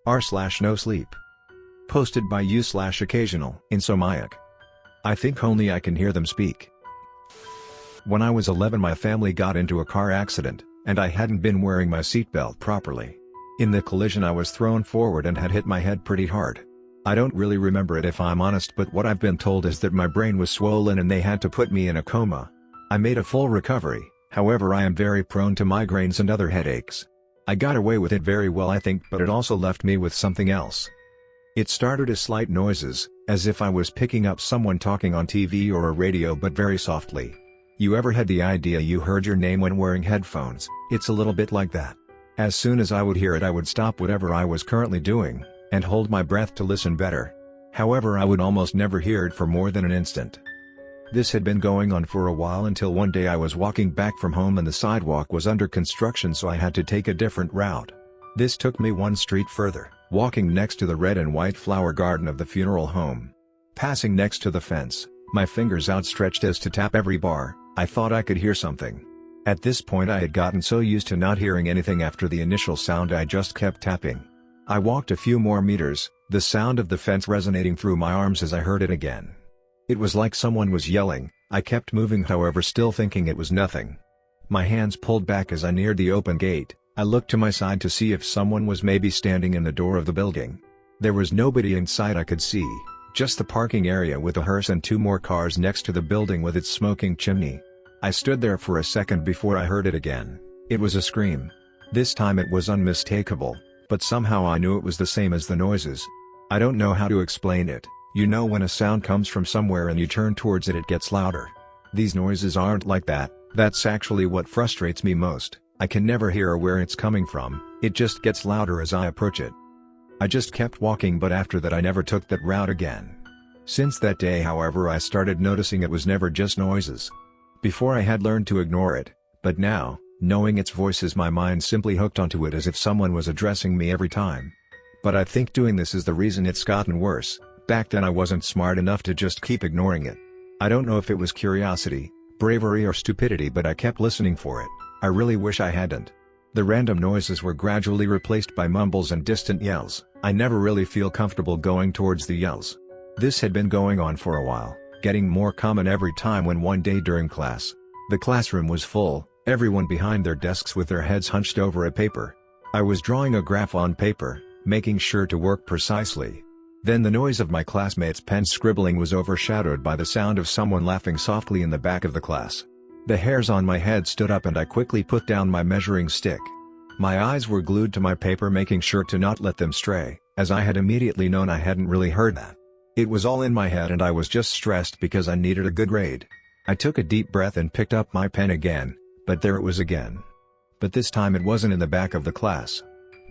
r/NoSleep. Posted by u/OccasionalInsomiac. I think only I can hear them speak. When I was 11, my family got into a car accident, and I hadn't been wearing my seatbelt properly. In the collision I was thrown forward and had hit my head pretty hard. I don't really remember it if I'm honest, but what I've been told is that my brain was swollen and they had to put me in a coma. I made a full recovery, however I am very prone to migraines and other headaches. I got away with it very well, I think, but it also left me with something else. It started as slight noises, as if I was picking up someone talking on TV or a radio, but very softly. You ever had the idea you heard your name when wearing headphones? It's a little bit like that. As soon as I would hear it, I would stop whatever I was currently doing, and hold my breath to listen better. However, I would almost never hear it for more than an instant. This had been going on for a while until one day I was walking back from home and the sidewalk was under construction, so I had to take a different route. This took me one street further, walking next to the red and white flower garden of the funeral home. Passing next to the fence, my fingers outstretched as to tap every bar, I thought I could hear something. At this point I had gotten so used to not hearing anything after the initial sound I just kept tapping. I walked a few more meters, the sound of the fence resonating through my arms as I heard it again. It was like someone was yelling. I kept moving, however, still thinking it was nothing. My hands pulled back as I neared the open gate. I looked to my side to see if someone was maybe standing in the door of the building. There was nobody inside I could see, just the parking area with a hearse and two more cars next to the building with its smoking chimney. I stood there for a second before I heard it again. It was a scream. This time it was unmistakable, but somehow I knew it was the same as the noises. I don't know how to explain it. You know when a sound comes from somewhere and you turn towards it, it gets louder. These noises aren't like that. That's actually what frustrates me most. I can never hear where it's coming from, it just gets louder as I approach it. I just kept walking, but after that I never took that route again. Since that day, however, I started noticing it was never just noises. Before I had learned to ignore it, but now, knowing its voices, my mind simply hooked onto it as if someone was addressing me every time. But I think doing this is the reason it's gotten worse. Back then I wasn't smart enough to just keep ignoring it. I don't know if it was curiosity, bravery, or stupidity, but I kept listening for it. I really wish I hadn't. The random noises were gradually replaced by mumbles and distant yells. I never really feel comfortable going towards the yells. This had been going on for a while, getting more common every time when one day during class, the classroom was full, everyone behind their desks with their heads hunched over a paper. I was drawing a graph on paper, making sure to work precisely. Then the noise of my classmates' pen scribbling was overshadowed by the sound of someone laughing softly in the back of the class. The hairs on my head stood up and I quickly put down my measuring stick. My eyes were glued to my paper, making sure to not let them stray, as I had immediately known I hadn't really heard that. It was all in my head and I was just stressed because I needed a good grade. I took a deep breath and picked up my pen again, but there it was again. But this time it wasn't in the back of the class.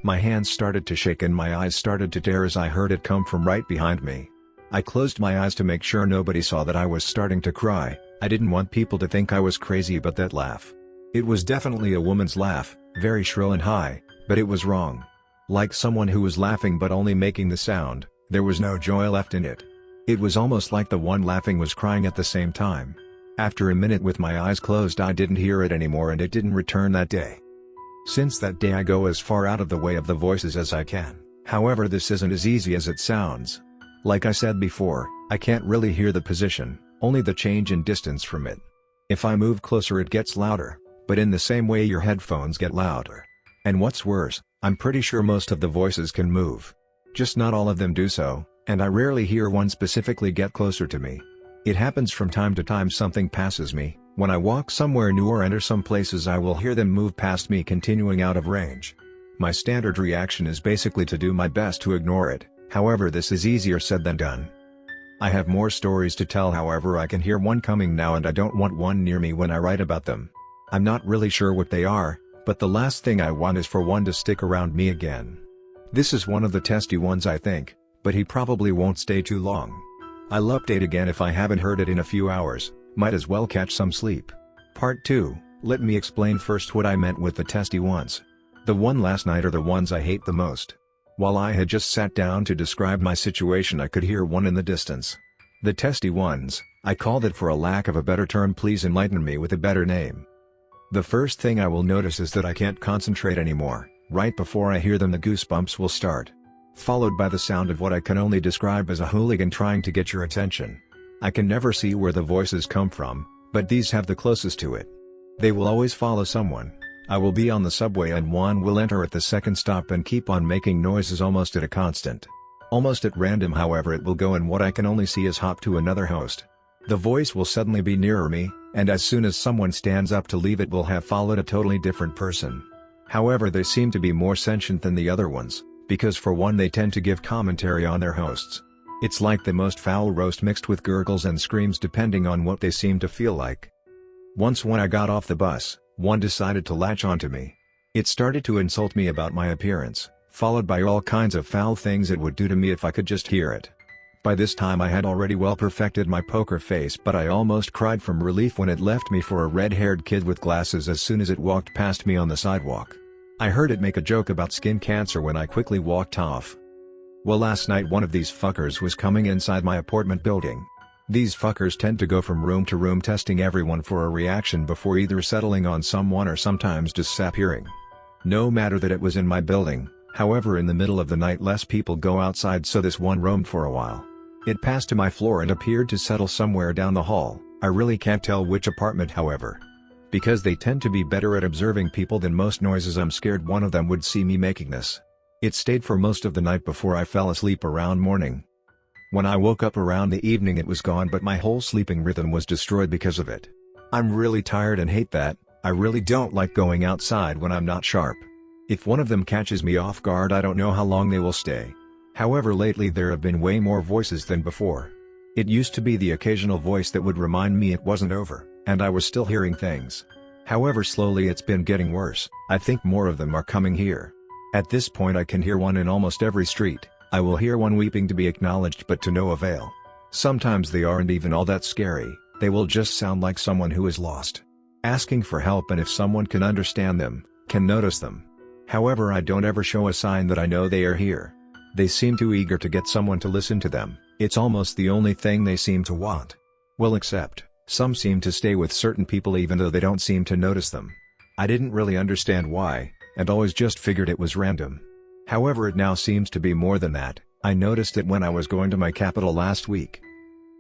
My hands started to shake and my eyes started to tear as I heard it come from right behind me. I closed my eyes to make sure nobody saw that I was starting to cry. I didn't want people to think I was crazy, but that laugh. It was definitely a woman's laugh, very shrill and high, but it was wrong. Like someone who was laughing but only making the sound, there was no joy left in it. It was almost like the one laughing was crying at the same time. After a minute with my eyes closed, I didn't hear it anymore and it didn't return that day. Since that day I go as far out of the way of the voices as I can. However, this isn't as easy as it sounds. Like I said before, I can't really hear the position, only the change in distance from it. If I move closer it gets louder, but in the same way your headphones get louder. And what's worse, I'm pretty sure most of the voices can move. Just not all of them do so, and I rarely hear one specifically get closer to me. It happens from time to time. Something passes me. When I walk somewhere new or enter some places, I will hear them move past me, continuing out of range. My standard reaction is basically to do my best to ignore it. However, this is easier said than done. I have more stories to tell, however I can hear one coming now and I don't want one near me when I write about them. I'm not really sure what they are, but the last thing I want is for one to stick around me again. This is one of the testy ones, I think, but he probably won't stay too long. I'll update again if I haven't heard it in a few hours. Might as well catch some sleep. Part 2, let me explain first what I meant with the testy ones. The one last night are the ones I hate the most. While I had just sat down to describe my situation, I could hear one in the distance. The testy ones, I called it for a lack of a better term. Please enlighten me with a better name. The first thing I will notice is that I can't concentrate anymore. Right before I hear them, the goosebumps will start. followed by the sound of what I can only describe as a hooligan trying to get your attention. I can never see where the voices come from, but these have the closest to it. They will always follow someone. I will be on the subway and one will enter at the second stop and keep on making noises almost at a constant. Almost at random, however, it will go and what I can only see is hop to another host. The voice will suddenly be nearer me, and as soon as someone stands up to leave it will have followed a totally different person. However, they seem to be more sentient than the other ones, because for one they tend to give commentary on their hosts. It's like the most foul roast mixed with gurgles and screams depending on what they seem to feel like. Once when I got off the bus, one decided to latch onto me. It started to insult me about my appearance, followed by all kinds of foul things it would do to me if I could just hear it. By this time I had already well perfected my poker face, but I almost cried from relief when it left me for a red-haired kid with glasses as soon as it walked past me on the sidewalk. I heard it make a joke about skin cancer when I quickly walked off. Well, last night one of these fuckers was coming inside my apartment building. These fuckers tend to go from room to room testing everyone for a reaction before either settling on someone or sometimes disappearing. No matter that it was in my building, however, in the middle of the night less people go outside, so this one roamed for a while. It passed to my floor and appeared to settle somewhere down the hall. I really can't tell which apartment, however. Because they tend to be better at observing people than most noises, I'm scared one of them would see me making this. It stayed for most of the night before I fell asleep around morning. When I woke up around the evening it was gone, but my whole sleeping rhythm was destroyed because of it. I'm really tired and hate that. I really don't like going outside when I'm not sharp. If one of them catches me off guard, I don't know how long they will stay. However, lately there have been way more voices than before. It used to be the occasional voice that would remind me it wasn't over, and I was still hearing things. However, slowly it's been getting worse. I think more of them are coming here. At this point I can hear one in almost every street. I will hear one weeping to be acknowledged, but to no avail. Sometimes they aren't even all that scary, they will just sound like someone who is lost, asking for help, and if someone can understand them, can notice them. However, I don't ever show a sign that I know they are here. They seem too eager to get someone to listen to them. It's almost the only thing they seem to want. Well, except, some seem to stay with certain people even though they don't seem to notice them. I didn't really understand why, and always just figured it was random. However, it now seems to be more than that. I noticed it when I was going to my capital last week.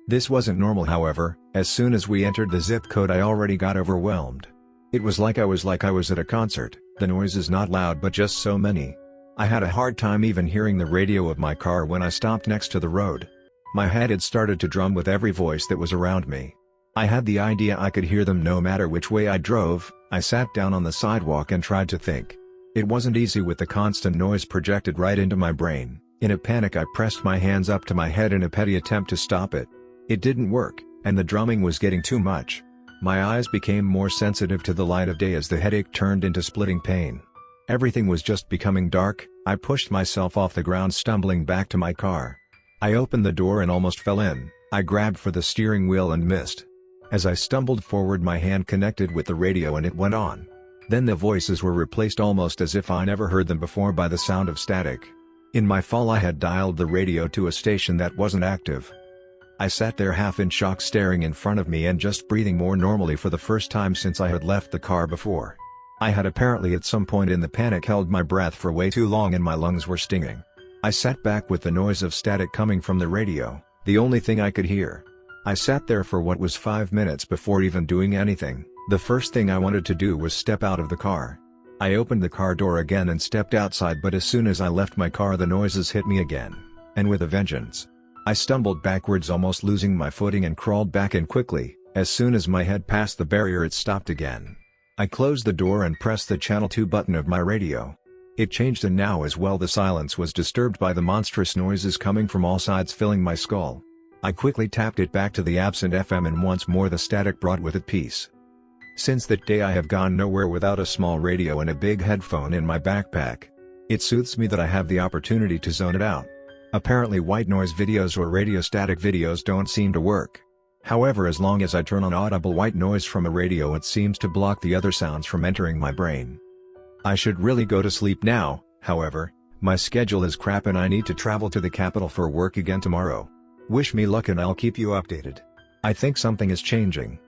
This wasn't normal, however. As soon as we entered the zip code I already got overwhelmed. It was like I was at a concert, the noises not loud but just so many. I had a hard time even hearing the radio of my car when I stopped next to the road. My head had started to drum with every voice that was around me. I had the idea I could hear them no matter which way I drove. I sat down on the sidewalk and tried to think. It wasn't easy with the constant noise projected right into my brain. In a panic I pressed my hands up to my head in a petty attempt to stop it. It didn't work, and the drumming was getting too much. My eyes became more sensitive to the light of day as the headache turned into splitting pain. Everything was just becoming dark. I pushed myself off the ground, stumbling back to my car. I opened the door and almost fell in. I grabbed for the steering wheel and missed. As I stumbled forward, my hand connected with the radio and it went on. Then the voices were replaced almost as if I never heard them before by the sound of static. In my fall I had dialed the radio to a station that wasn't active. I sat there half in shock, staring in front of me and just breathing more normally for the first time since I had left the car before. I had apparently at some point in the panic held my breath for way too long and my lungs were stinging. I sat back with the noise of static coming from the radio, the only thing I could hear. I sat there for what was 5 minutes before even doing anything. The first thing I wanted to do was step out of the car. I opened the car door again and stepped outside, but as soon as I left my car the noises hit me again, and with a vengeance. I stumbled backwards, almost losing my footing, and crawled back in quickly. As soon as my head passed the barrier it stopped again. I closed the door and pressed the channel 2 button of my radio. It changed, and now as well the silence was disturbed by the monstrous noises coming from all sides, filling my skull. I quickly tapped it back to the absent FM and once more the static brought with it peace. Since that day I have gone nowhere without a small radio and a big headphone in my backpack. It soothes me that I have the opportunity to zone it out. Apparently white noise videos or radio static videos don't seem to work. However, as long as I turn on audible white noise from a radio it seems to block the other sounds from entering my brain. I should really go to sleep now. However, my schedule is crap and I need to travel to the capital for work again tomorrow. Wish me luck and I'll keep you updated. I think something is changing.